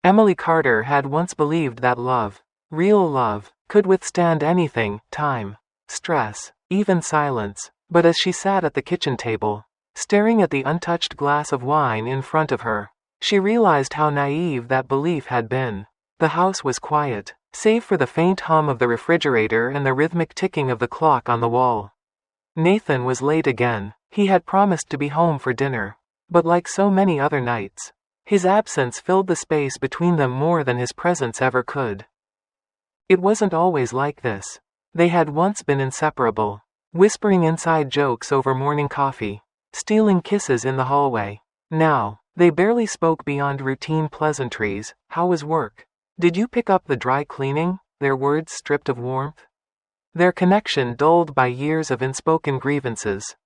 Emily Carter had once believed that love, real love, could withstand anything, time, stress, even silence. But as she sat at the kitchen table, staring at the untouched glass of wine in front of her, she realized how naive that belief had been. The house was quiet, save for the faint hum of the refrigerator and the rhythmic ticking of the clock on the wall. Nathan was late again. He had promised to be home for dinner. But like so many other nights, his absence filled the space between them more than his presence ever could. It wasn't always like this. They had once been inseparable, whispering inside jokes over morning coffee, stealing kisses in the hallway. Now, they barely spoke beyond routine pleasantries. How was work? Did you pick up the dry cleaning? Their words stripped of warmth. Their connection dulled by years of unspoken grievances.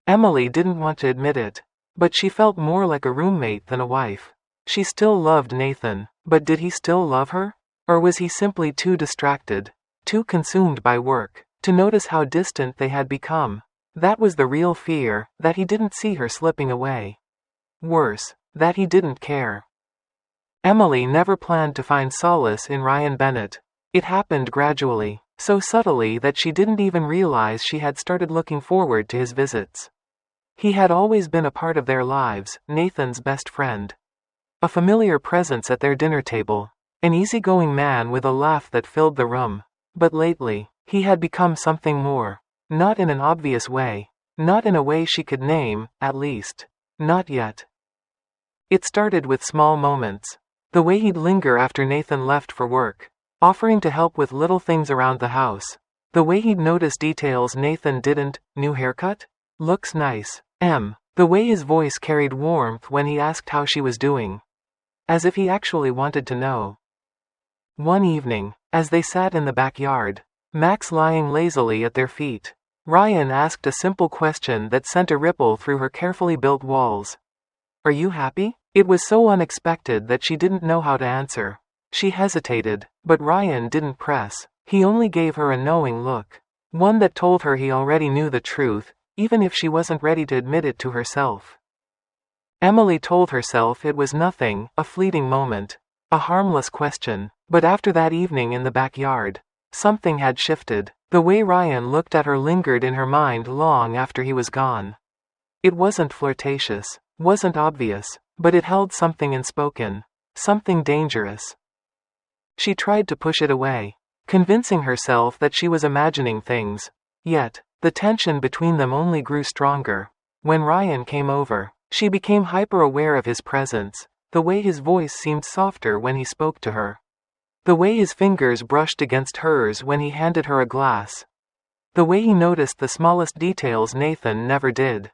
Emily didn't want to admit it, but she felt more like a roommate than a wife. She still loved Nathan, but did he still love her? Or was he simply too distracted, too consumed by work, to notice how distant they had become? That was the real fear, that he didn't see her slipping away. Worse, that he didn't care. Emily never planned to find solace in Ryan Bennett. It happened gradually, so subtly that she didn't even realize she had started looking forward to his visits. He had always been a part of their lives, Nathan's best friend. A familiar presence at their dinner table. An easygoing man with a laugh that filled the room. But lately, he had become something more. Not in an obvious way. Not in a way she could name, at least. Not yet. It started with small moments. The way he'd linger after Nathan left for work, offering to help with little things around the house. The way he'd notice details Nathan didn't. New haircut? Looks nice. The way his voice carried warmth when he asked how she was doing. As if he actually wanted to know. One evening, as they sat in the backyard, Max lying lazily at their feet, Ryan asked a simple question that sent a ripple through her carefully built walls. "Are you happy?" It was so unexpected that she didn't know how to answer. She hesitated, but Ryan didn't press. He only gave her a knowing look. One that told her he already knew the truth, even if she wasn't ready to admit it to herself. Emily told herself it was nothing, a fleeting moment, a harmless question. But after that evening in the backyard, something had shifted. The way Ryan looked at her lingered in her mind long after he was gone. It wasn't flirtatious, wasn't obvious, but it held something unspoken, something dangerous. She tried to push it away, convincing herself that she was imagining things. Yet, the tension between them only grew stronger. When Ryan came over, she became hyper-aware of his presence, the way his voice seemed softer when he spoke to her. The way his fingers brushed against hers when he handed her a glass. The way he noticed the smallest details Nathan never did.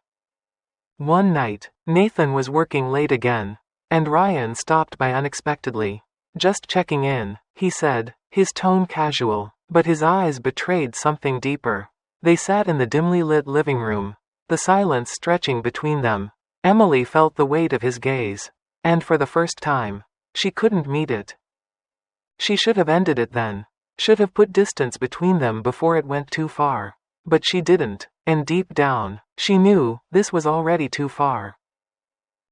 One night, Nathan was working late again, and Ryan stopped by unexpectedly. "Just checking in," he said, his tone casual, but his eyes betrayed something deeper. They sat in the dimly lit living room, the silence stretching between them. Emily felt the weight of his gaze, and for the first time, she couldn't meet it. She should have ended it then, should have put distance between them before it went too far. But she didn't, and deep down, she knew this was already too far.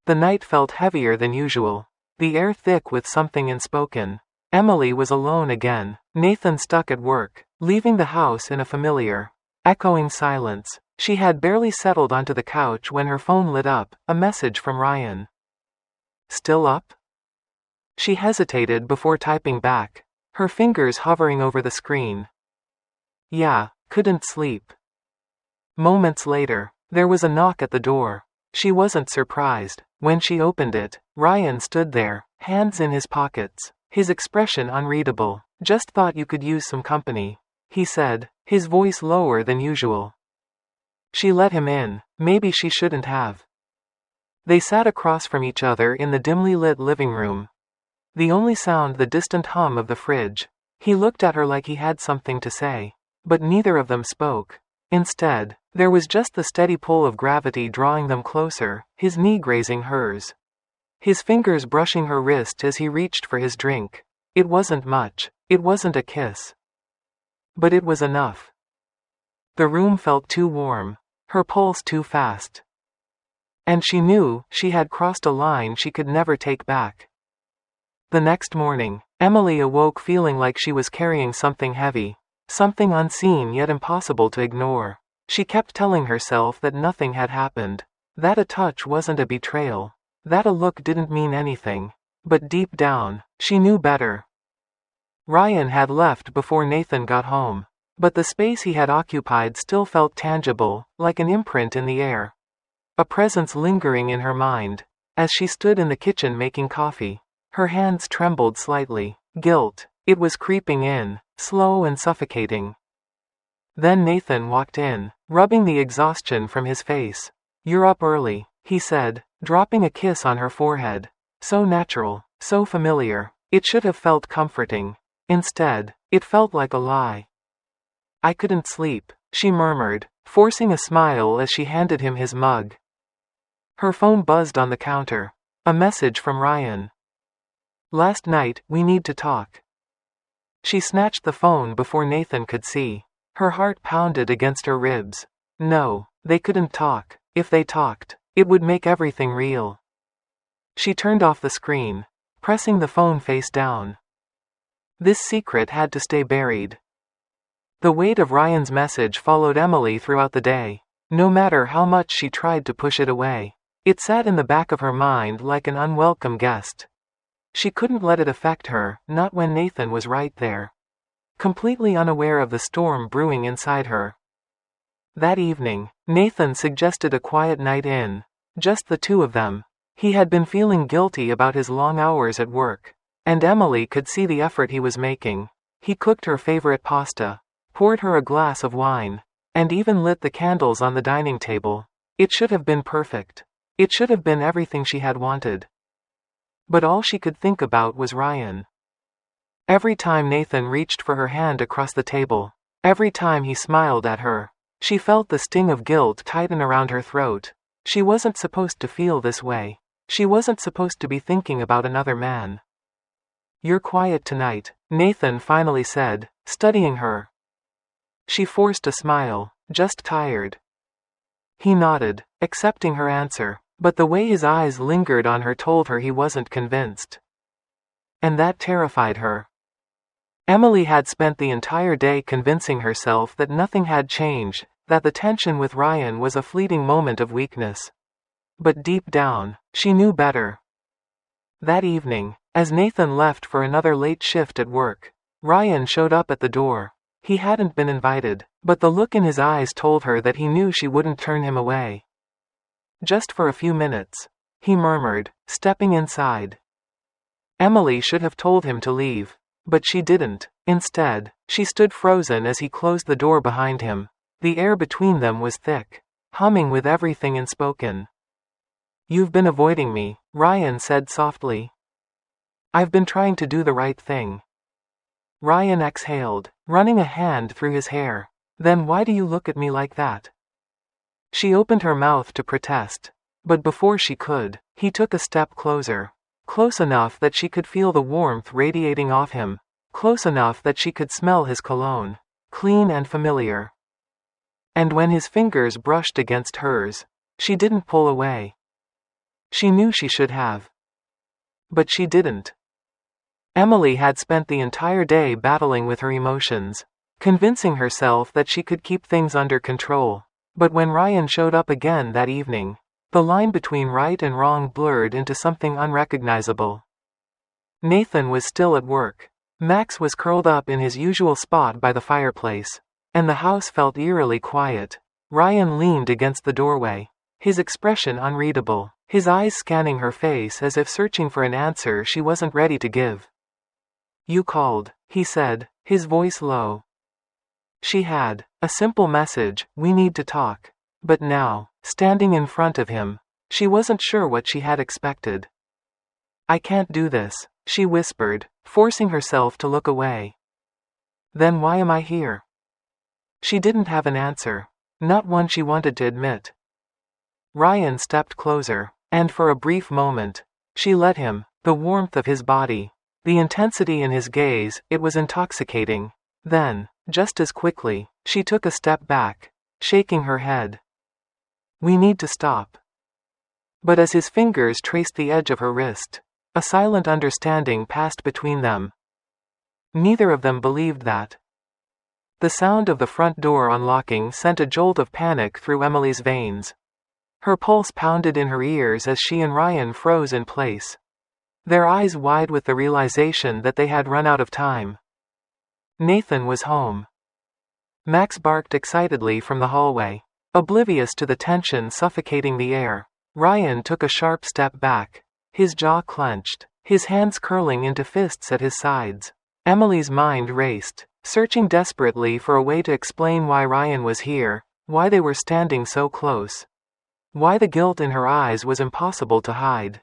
The night felt heavier than usual, the air thick with something unspoken. Emily was alone again, Nathan stuck at work, leaving the house in a familiar, echoing silence. She had barely settled onto the couch when her phone lit up, a message from Ryan. "Still up?" She hesitated before typing back, her fingers hovering over the screen. "Yeah, couldn't sleep." Moments later, there was a knock at the door. She wasn't surprised. When she opened it, Ryan stood there, hands in his pockets, his expression unreadable. "Just thought you could use some company," he said, his voice lower than usual. She let him in. Maybe she shouldn't have. They sat across from each other in the dimly lit living room. The only sound the distant hum of the fridge. He looked at her like he had something to say. But neither of them spoke. Instead, there was just the steady pull of gravity drawing them closer, his knee grazing hers. His fingers brushing her wrist as he reached for his drink. It wasn't much. It wasn't a kiss. But it was enough. The room felt too warm, her pulse too fast. And she knew she had crossed a line she could never take back. The next morning, Emily awoke feeling like she was carrying something heavy, something unseen yet impossible to ignore. She kept telling herself that nothing had happened, that a touch wasn't a betrayal, that a look didn't mean anything. But deep down, she knew better. Ryan had left before Nathan got home, but the space he had occupied still felt tangible, like an imprint in the air. A presence lingering in her mind. As she stood in the kitchen making coffee, her hands trembled slightly. Guilt. It was creeping in, slow and suffocating. Then Nathan walked in, rubbing the exhaustion from his face. "You're up early," he said, dropping a kiss on her forehead. So natural, so familiar. It should have felt comforting. Instead, it felt like a lie. "I couldn't sleep," she murmured, forcing a smile as she handed him his mug. Her phone buzzed on the counter. A message from Ryan. "Last night, we need to talk." She snatched the phone before Nathan could see. Her heart pounded against her ribs. No, they couldn't talk. If they talked, it would make everything real. She turned off the screen, pressing the phone face down. This secret had to stay buried. The weight of Ryan's message followed Emily throughout the day. No matter how much she tried to push it away, it sat in the back of her mind like an unwelcome guest. She couldn't let it affect her, not when Nathan was right there, completely unaware of the storm brewing inside her. That evening, Nathan suggested a quiet night in, just the two of them. He had been feeling guilty about his long hours at work, and Emily could see the effort he was making. He cooked her favorite pasta, poured her a glass of wine, and even lit the candles on the dining table. It should have been perfect. It should have been everything she had wanted. But all she could think about was Ryan. Every time Nathan reached for her hand across the table, every time he smiled at her, she felt the sting of guilt tighten around her throat. She wasn't supposed to feel this way. She wasn't supposed to be thinking about another man. "You're quiet tonight," Nathan finally said, studying her. She forced a smile. "Just tired." He nodded, accepting her answer, but the way his eyes lingered on her told her he wasn't convinced. And that terrified her. Emily had spent the entire day convincing herself that nothing had changed, that the tension with Ryan was a fleeting moment of weakness. But deep down, she knew better. That evening, as Nathan left for another late shift at work, Ryan showed up at the door. He hadn't been invited, but the look in his eyes told her that he knew she wouldn't turn him away. "Just for a few minutes," he murmured, stepping inside. Emily should have told him to leave, but she didn't. Instead, she stood frozen as he closed the door behind him. The air between them was thick, humming with everything unspoken. "You've been avoiding me," Ryan said softly. "I've been trying to do the right thing." Ryan exhaled, running a hand through his hair. "Then why do you look at me like that?" She opened her mouth to protest, but before she could, he took a step closer. Close enough that she could feel the warmth radiating off him. Close enough that she could smell his cologne, clean and familiar. And when his fingers brushed against hers, she didn't pull away. She knew she should have. But she didn't. Emily had spent the entire day battling with her emotions, convincing herself that she could keep things under control. But when Ryan showed up again that evening, the line between right and wrong blurred into something unrecognizable. Nathan was still at work. Max was curled up in his usual spot by the fireplace, and the house felt eerily quiet. Ryan leaned against the doorway, his expression unreadable, his eyes scanning her face as if searching for an answer she wasn't ready to give. "You called," he said, his voice low. She had. A simple message, "We need to talk." But now, standing in front of him, she wasn't sure what she had expected. "I can't do this," she whispered, forcing herself to look away. "Then why am I here?" She didn't have an answer, not one she wanted to admit. Ryan stepped closer, and for a brief moment, she let him, the warmth of his body, the intensity in his gaze, it was intoxicating. Then, just as quickly, she took a step back, shaking her head. "We need to stop." But as his fingers traced the edge of her wrist, A silent understanding passed between them. Neither of them believed that. The sound of the front door unlocking sent a jolt of panic through Emily's veins. Her pulse pounded in her ears as she and Ryan froze in place, their eyes wide with the realization that they had run out of time. Nathan was home. Max barked excitedly from the hallway, oblivious to the tension suffocating the air. Ryan took a sharp step back, his jaw clenched, his hands curling into fists at his sides. Emily's mind raced, searching desperately for a way to explain why Ryan was here, why they were standing so close, why the guilt in her eyes was impossible to hide.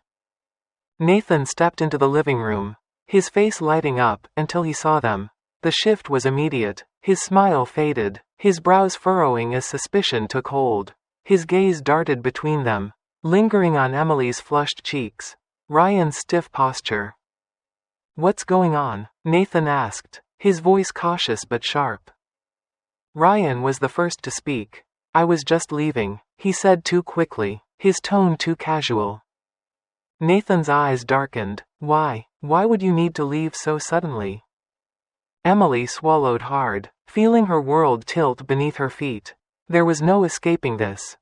Nathan stepped into the living room, his face lighting up until he saw them. The shift was immediate. His smile faded, his brows furrowing as suspicion took hold. His gaze darted between them, lingering on Emily's flushed cheeks, Ryan's stiff posture. "What's going on?" Nathan asked, his voice cautious but sharp. Ryan was the first to speak. "I was just leaving," he said too quickly, his tone too casual. Nathan's eyes darkened. "Why? Why would you need to leave so suddenly?" Emily swallowed hard, feeling her world tilt beneath her feet. There was no escaping this.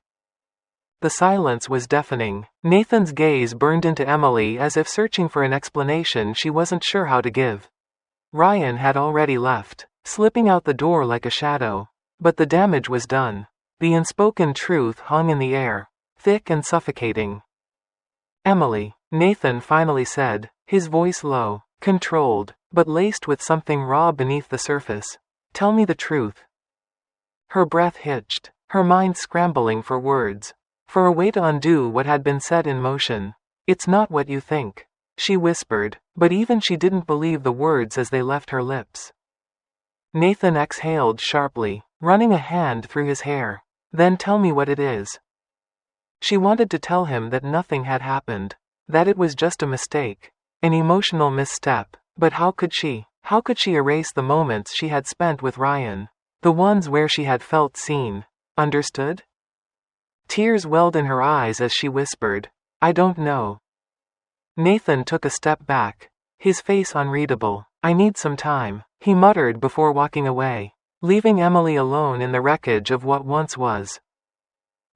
The silence was deafening. Nathan's gaze burned into Emily as if searching for an explanation she wasn't sure how to give. Ryan had already left, slipping out the door like a shadow. But the damage was done. The unspoken truth hung in the air, thick and suffocating. "Emily," Nathan finally said, his voice low, controlled, but laced with something raw beneath the surface. "Tell me the truth." Her breath hitched, her mind scrambling for words, for a way to undo what had been set in motion. "It's not what you think," she whispered, but even she didn't believe the words as they left her lips. Nathan exhaled sharply, running a hand through his hair. "Then tell me what it is." She wanted to tell him that nothing had happened, that it was just a mistake, an emotional misstep, but how could she? How could she erase the moments she had spent with Ryan? The ones where she had felt seen, understood? Tears welled in her eyes as she whispered, "I don't know." Nathan took a step back, his face unreadable. "I need some time," he muttered before walking away, leaving Emily alone in the wreckage of what once was.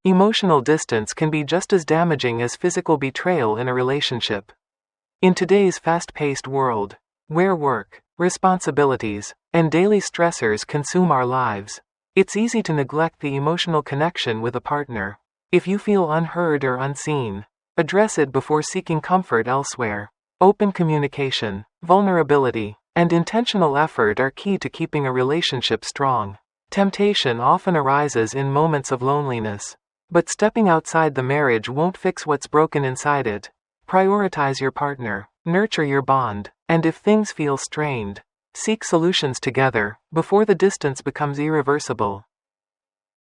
Emotional distance can be just as damaging as physical betrayal in a relationship. In today's fast-paced world, where work, responsibilities, and daily stressors consume our lives, it's easy to neglect the emotional connection with a partner. If you feel unheard or unseen, address it before seeking comfort elsewhere. Open communication, vulnerability, and intentional effort are key to keeping a relationship strong. Temptation often arises in moments of loneliness, but stepping outside the marriage won't fix what's broken inside it. Prioritize your partner, nurture your bond, and if things feel strained, seek solutions together, before the distance becomes irreversible.